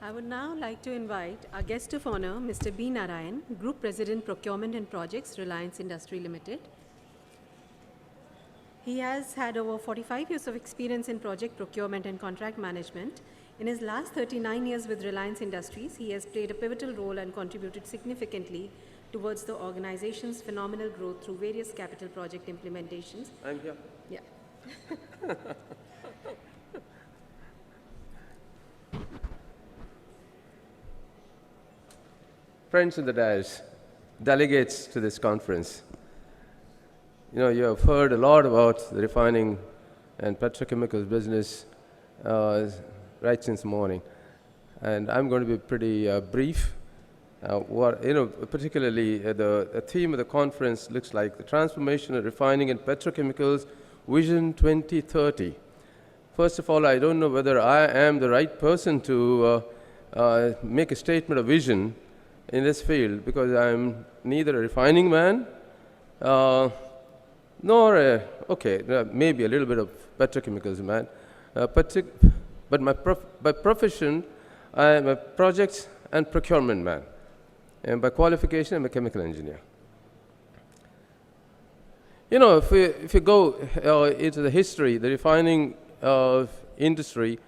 I would now like to invite our guest of honor, Mr. B Narayan, Group President, Procurement and Projects, Reliance Industry Limited. He has had over 45 years of experience in project procurement and contract management. In his last 39 years with Reliance Industries, he has played a pivotal role and contributed significantly towards the organization's phenomenal growth through various capital project implementations. I'm here. Yeah. Friends in the dais, delegates to this conference, you have heard a lot about the refining and petrochemicals business right since morning, and I'm going to be pretty brief. Particularly the theme of the conference looks like the transformation of refining and petrochemicals Vision 2030. First of all, I don't know whether I am the right person to make a statement of vision in this field, because I'm neither a refining man nor maybe a little bit of petrochemicals man, but by profession I am a projects and procurement man, and by qualification I'm a chemical engineer. If you go into the history, the refining industry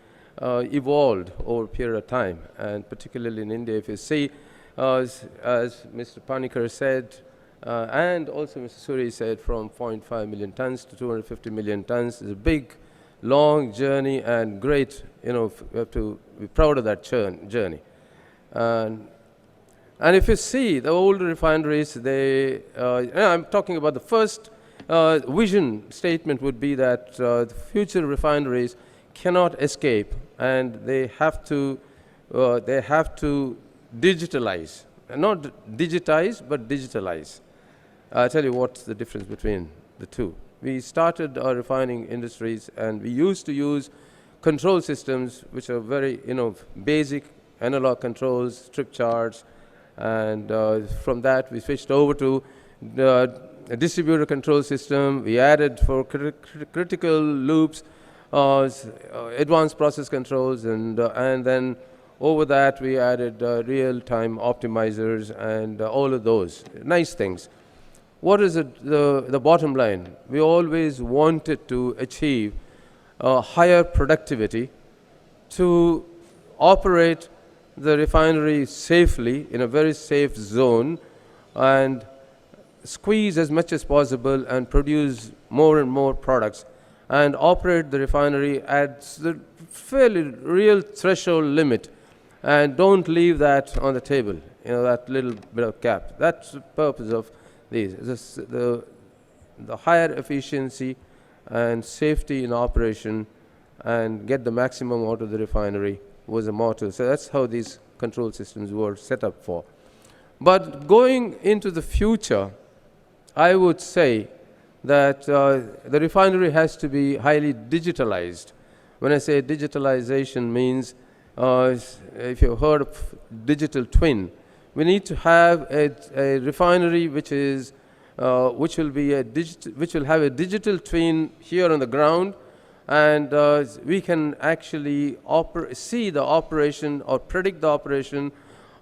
evolved over a period of time, and particularly in India, if you see, as Mr. Panicker said, and also Mr. Suri said, from 0.5 million tons to 250 million tons is a big, long journey, and great. We have to be proud of that journey. And if you see the old refineries, I'm talking about the first vision statement would be that the future refineries cannot escape, and they have to digitalize, not digitize, but digitalize. I'll tell you what's the difference between the two. We started our refining industries, and we used to use control systems which are very, basic analog controls, strip charts, and from that we switched over to a distributor control system. We added for critical loops, advanced process controls, and then over that we added real-time optimizers and all of those nice things. What is the bottom line? We always wanted to achieve higher productivity, to operate the refinery safely in a very safe zone, and squeeze as much as possible and produce more and more products, and operate the refinery at the fairly real threshold limit, and don't leave that on the table, that little bit of cap. That's the purpose of these. The higher efficiency and safety in operation, and get the maximum out of the refinery was a motto. So that's how these control systems were set up for. But going into the future, I would say that the refinery has to be highly digitalized. When I say digitalization means, if you've heard of digital twin, we need to have a refinery which will have a digital twin here on the ground, and we can actually see the operation, or predict the operation,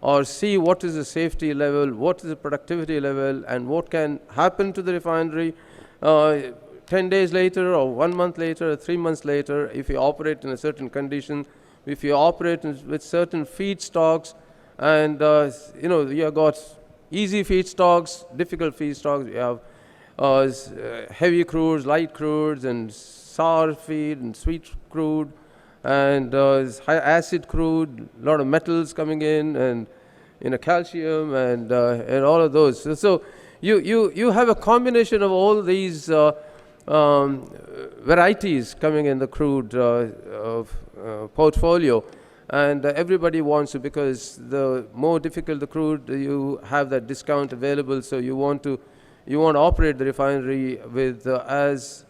or see what is the safety level, what is the productivity level, and what can happen to the refinery 10 days later, or 1 month later, or 3 months later, if you operate in a certain condition, if you operate with certain feedstocks, and you have got easy feedstocks, difficult feedstocks. You have heavy crudes, light crudes, and sour feed, and sweet crude, and high acid crude, a lot of metals coming in, and calcium, and all of those. So you have a combination of all these varieties coming in the crude portfolio, and everybody wants to, because the more difficult the crude, you have that discount available. So you want to operate the refinery with as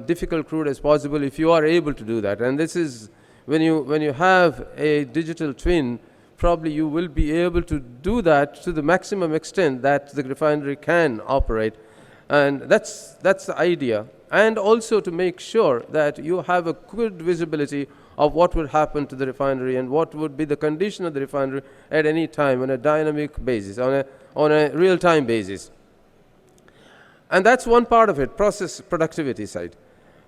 difficult crude as possible, if you are able to do that. And this is when you have a digital twin, probably you will be able to do that to the maximum extent that the refinery can operate. And that's the idea. And also to make sure that you have a good visibility of what would happen to the refinery and what would be the condition of the refinery at any time on a dynamic basis, on a real-time basis. And that's one part of it, process productivity side,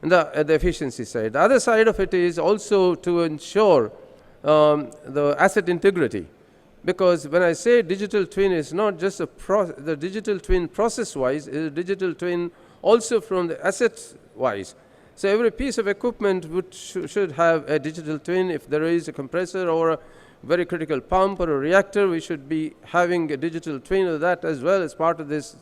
and the efficiency side. The other side of it is also to ensure the asset integrity. Because when I say digital twin, it's not just the digital twin process-wise, it's a digital twin also from the asset-wise. So every piece of equipment should have a digital twin. If there is a compressor or a very critical pump or a reactor, we should be having a digital twin of that as well as part of this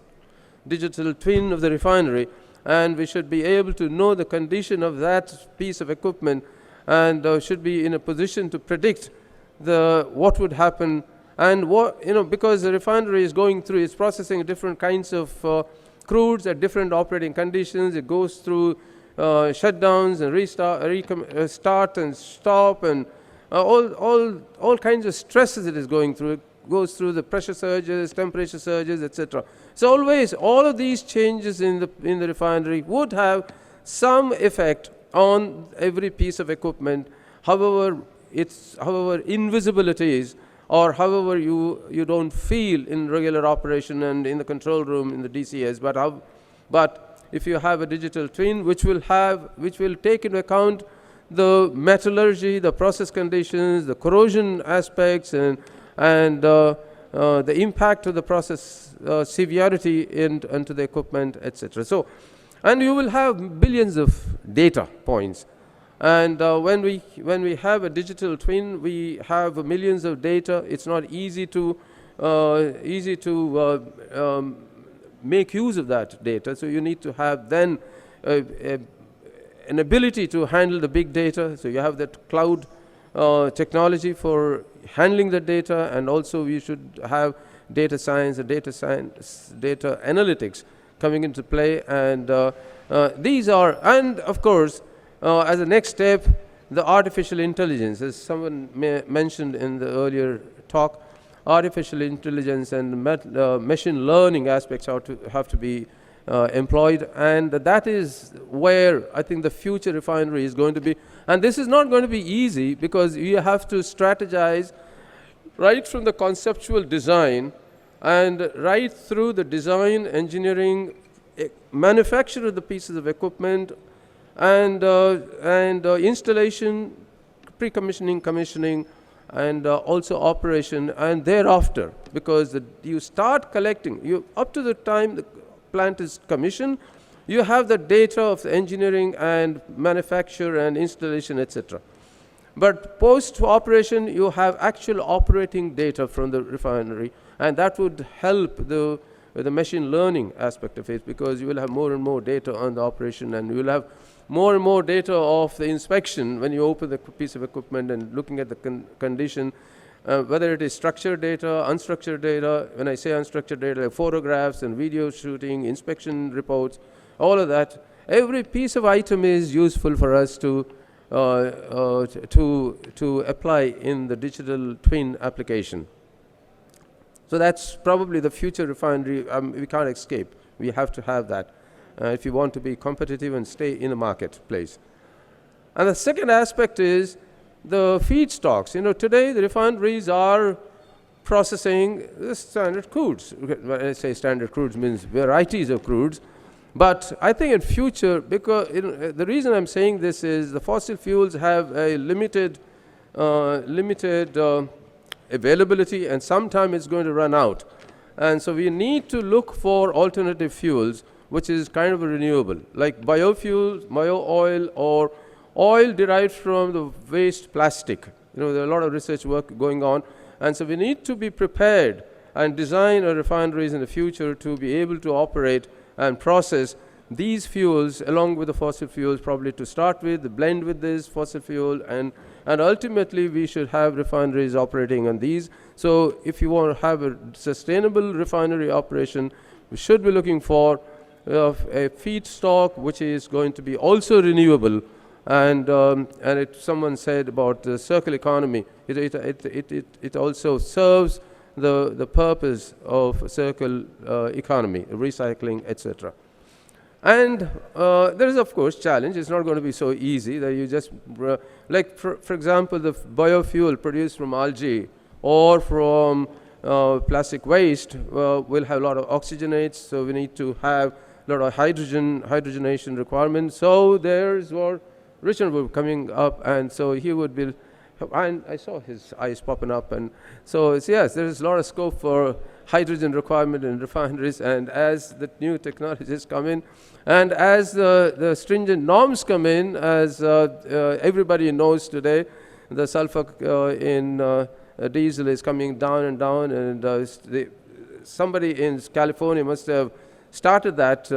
digital twin of the refinery. And we should be able to know the condition of that piece of equipment and should be in a position to predict what would happen and what, because the refinery is going through, it's processing different kinds of crudes at different operating conditions. It goes through shutdowns and restart, start and stop, and all kinds of stresses it is going through. It goes through the pressure surges, temperature surges, etc. So always, all of these changes in the refinery would have some effect on every piece of equipment, however invisible it is, or however you don't feel in regular operation and in the control room in the DCS. But if you have a digital twin, which will take into account the metallurgy, the process conditions, the corrosion aspects, and the impact of the process severity into the equipment, etc. So, and you will have billions of data points. And when we have a digital twin, we have millions of data. It's not easy to make use of that data. So you need to have then an ability to handle the big data. So you have that cloud technology for handling the data, and also we should have data science and data analytics coming into play. And these are, and of course, as a next step, the artificial intelligence, as someone mentioned in the earlier talk, artificial intelligence and machine learning aspects have to be employed, and that is where I think the future refinery is going to be. And this is not going to be easy, because you have to strategize right from the conceptual design and right through the design, engineering, manufacture of the pieces of equipment, and installation, pre-commissioning, commissioning, and also operation, and thereafter, because you start collecting, up to the time the plant is commissioned, you have the data of the engineering and manufacture and installation, etc. But post-operation, you have actual operating data from the refinery, and that would help the machine learning aspect of it, because you will have more and more data on the operation, and you will have more and more data of the inspection when you open the piece of equipment and looking at the condition, whether it is structured data, unstructured data. When I say unstructured data, like photographs and video shooting, inspection reports, all of that. Every piece of item is useful for us to apply in the digital twin application. So that's probably the future refinery. We can't escape. We have to have that if you want to be competitive and stay in the marketplace. And the second aspect is the feedstocks. Today the refineries are processing the standard crudes. When I say standard crudes, means varieties of crudes. But I think in future, because the reason I'm saying this is the fossil fuels have a limited availability, and sometime it's going to run out. And so we need to look for alternative fuels, which is kind of a renewable, like biofuels, bio-oil, or oil derived from the waste plastic. There are a lot of research work going on, and so we need to be prepared and design our refineries in the future to be able to operate and process these fuels along with the fossil fuels, probably to start with, blend with this fossil fuel, and ultimately we should have refineries operating on these. So if you want to have a sustainable refinery operation, we should be looking for a feedstock which is going to be also renewable, and someone said about the circular economy. It also serves the purpose of circular economy, recycling, etc. And there is, of course, challenge. It's not going to be so easy that you just, like, for example, the biofuel produced from algae or from plastic waste will have a lot of oxygenates, so we need to have a lot of hydrogenation requirements. So there's what Richard will coming up, and so he would be, and I saw his eyes popping up, and so yes, there is a lot of scope for hydrogen requirement in refineries, and as the new technologies come in, and as the stringent norms come in, as everybody knows today, the sulfur in diesel is coming down and down, and somebody in California must have started that,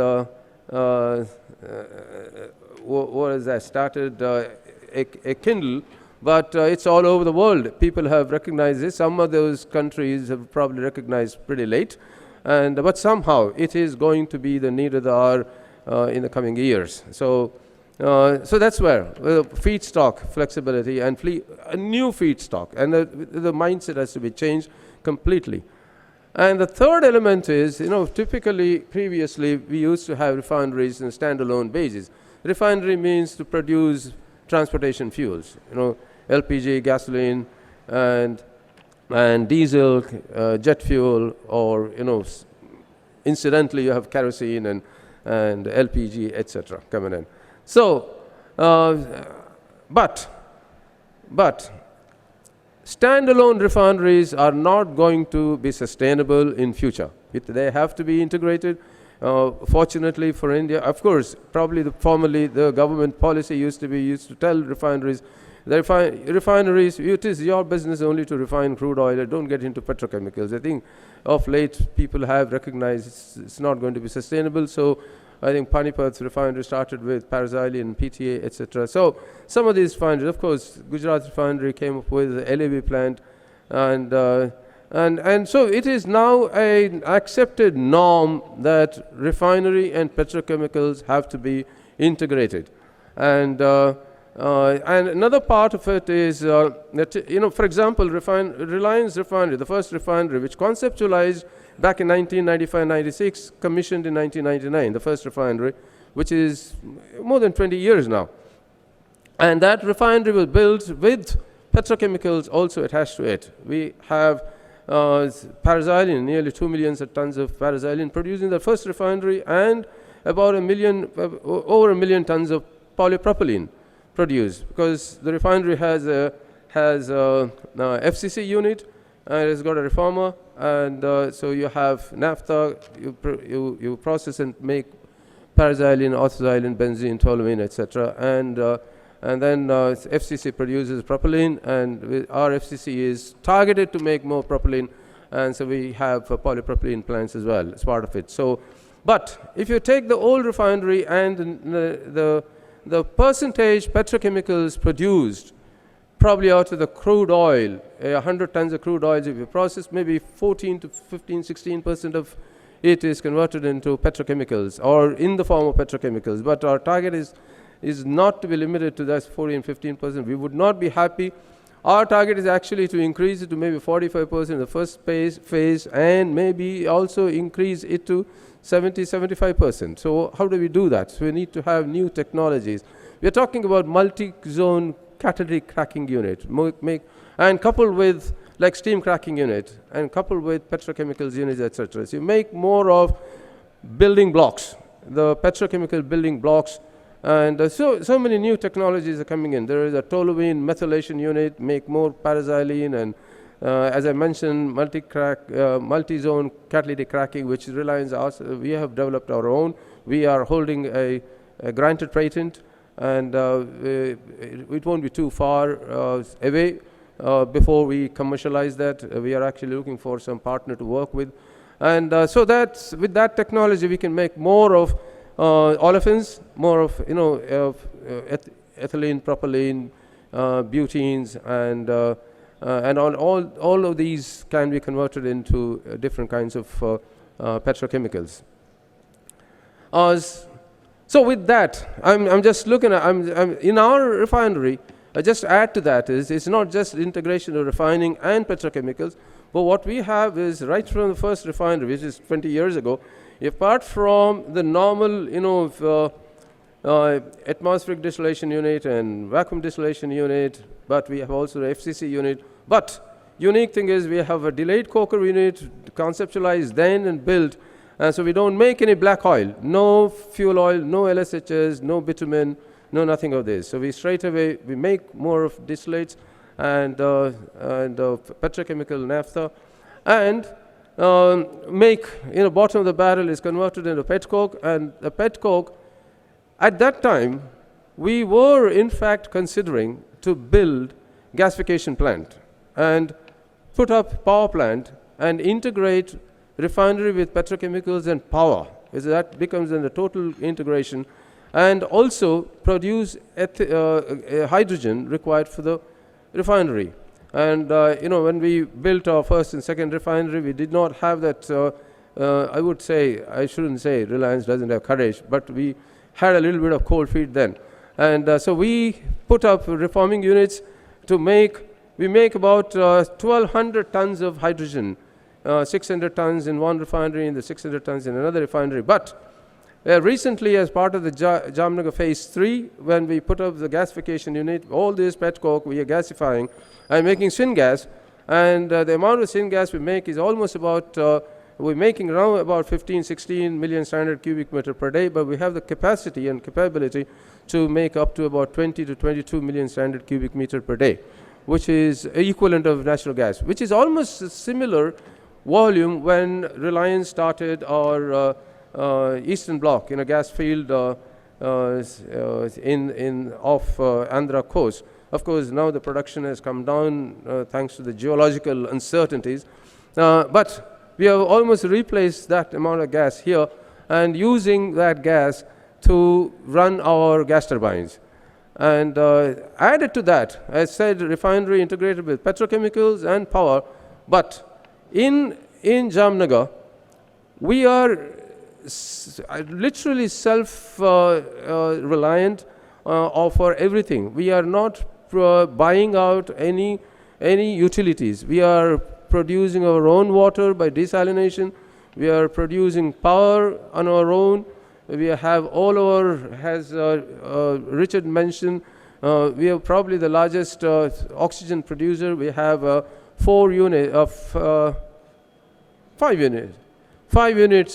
what is that, started a Kindle, but it's all over the world. People have recognized this. Some of those countries have probably recognized pretty late, but somehow it is going to be the need of the hour in the coming years. So that's where feedstock flexibility and a new feedstock, and the mindset has to be changed completely. And the third element is, typically previously we used to have refineries on a standalone basis. Refinery means to produce transportation fuels, LPG, gasoline, and diesel, jet fuel, or incidentally you have kerosene and LPG, etc. coming in. So, but standalone refineries are not going to be sustainable in future. They have to be integrated. Fortunately for India, of course, probably formerly the government policy used to tell refineries, refineries, it is your business only to refine crude oil, don't get into petrochemicals. I think of late people have recognized it's not going to be sustainable, so I think Panicker refinery started with paraxylene, PTA, etc. So some of these refineries, of course, Gujarat refinery came up with the LAB plant, and so it is now an accepted norm that refinery and petrochemicals have to be integrated. And another part of it is that, for example, Reliance Refinery, the first refinery, which conceptualized back in 1995-96, commissioned in 1999, the first refinery, which is more than 20 years now. And that refinery was built with petrochemicals also attached to it. We have paraxylene, nearly 2 million tons of paraxylene produced in the first refinery, and about over a million tons of polypropylene produced, because the refinery has a FCC unit, and it's got a reformer, and so you have naphtha, you process and make paraxylene, orthoxylene, benzene, toluene, etc. And then FCC produces propylene, and our FCC is targeted to make more propylene, and so we have polypropylene plants as well as part of it. So, but if you take the old refinery and the percentage petrochemicals produced, probably out of the crude oil, 100 tons of crude oil, if you process, maybe 14 to 15, 16% of it is converted into petrochemicals or in the form of petrochemicals. But our target is not to be limited to that 14, 15%. We would not be happy. Our target is actually to increase it to maybe 45% in the first phase, and maybe also increase it to 70, 75%. So how do we do that? So we need to have new technologies. We are talking about multi-zone catalytic cracking unit, and coupled with like steam cracking unit, and coupled with petrochemicals units, etc. So you make more of building blocks, the petrochemical building blocks, and so many new technologies are coming in. There is a toluene methylation unit, make more paraxylene, and as I mentioned, multi-zone catalytic cracking, which relies on us. We have developed our own. We are holding a granted patent, and it won't be too far away before we commercialize that. We are actually looking for some partner to work with, and so that with that technology we can make more of olefins, more of ethylene, propylene, butenes, and all of these can be converted into different kinds of petrochemicals. So with that, I'm just looking at, in our refinery, just add to that is, it's not just integration of refining and petrochemicals, but what we have is right from the first refinery, which is 20 years ago, Apart from the normal, atmospheric distillation unit and vacuum distillation unit, but we have also the FCC unit. But unique thing is we have a delayed coker unit conceptualized then and built, and so we don't make any black oil, no fuel oil, no LSHS, no bitumen, no nothing of this. So we straight away, we make more of distillates and petrochemical naphtha, and make, bottom of the barrel is converted into pet coke, and the pet coke, at that time, we were in fact considering to build gasification plant and put up power plant and integrate refinery with petrochemicals and power. Because that becomes then the total integration, and also produce hydrogen required for the refinery. And when we built our first and second refinery, we did not have that. I shouldn't say Reliance doesn't have courage, but we had a little bit of cold feet then. And so we put up reforming units to we make about 1,200 tons of hydrogen, 600 tons in one refinery and the 600 tons in another refinery. But recently, as part of the Jamnagar Phase 3, when we put up the gasification unit, all this pet coke we are gasifying and making syngas, and the amount of syngas we make is almost about, we're making around about 15-16 million standard cubic meter per day, but we have the capacity and capability to make up to about 20 to 22 million standard cubic meter per day, which is equivalent of natural gas, which is almost a similar volume when Reliance started our Eastern Block in a gas field off Andhra coast. Of course, now the production has come down thanks to the geological uncertainties, but we have almost replaced that amount of gas here and using that gas to run our gas turbines. And added to that, I said refinery integrated with petrochemicals and power, but in Jamnagar, we are literally self-reliant for everything. We are not buying out any utilities. We are producing our own water by desalination. We are producing power on our own. We have all our, as Richard mentioned, we are probably the largest oxygen producer. We have 5 units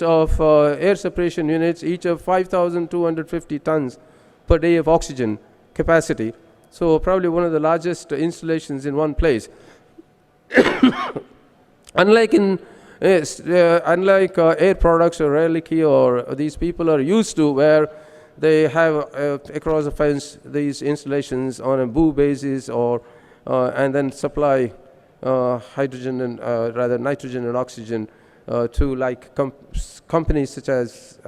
of air separation units, each of 5,250 tons per day of oxygen capacity. So probably one of the largest installations in one place. Unlike Air Products or Air Liquide or these people are used to, where they have across the fence these installations on a BOO basis, or and then supply hydrogen and rather nitrogen and oxygen to companies such as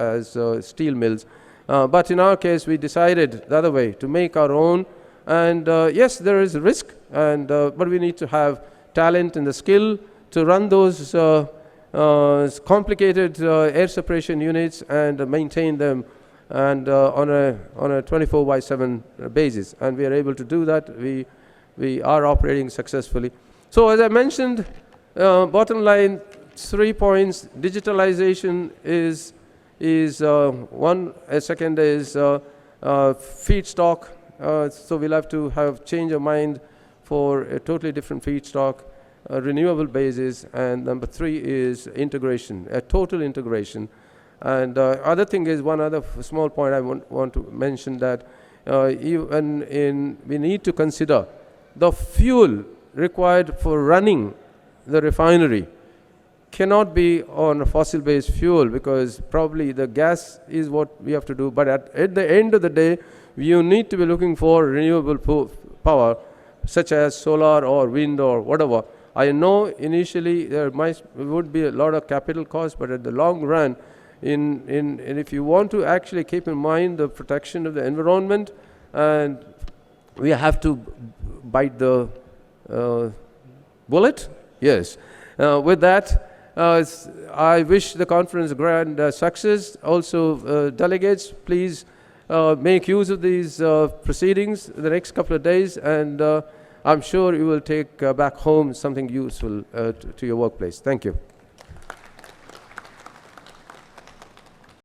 steel mills. But in our case, we decided the other way, to make our own. And yes, there is a risk, but we need to have talent and the skill to run those complicated air separation units and maintain them, and on a 24/7 basis. And we are able to do that. We are operating successfully. So as I mentioned, bottom line, 3 points. Digitalization is one. Second is feedstock. So we'll have to change our mind for a totally different feedstock, renewable basis. And number 3 is integration, a total integration. And other thing is, one other small point I want to mention, that we need to consider the fuel required for running the refinery cannot be on a fossil-based fuel, because probably the gas is what we have to do. But at the end of the day, you need to be looking for renewable power, such as solar or wind or whatever. I know initially there would be a lot of capital costs, but at the long run, and if you want to actually keep in mind the protection of the environment, and we have to bite the bullet. Yes. With that, I wish the conference grand success. Also, delegates, please make use of these proceedings the next couple of days, and I'm sure you will take back home something useful to your workplace. Thank you.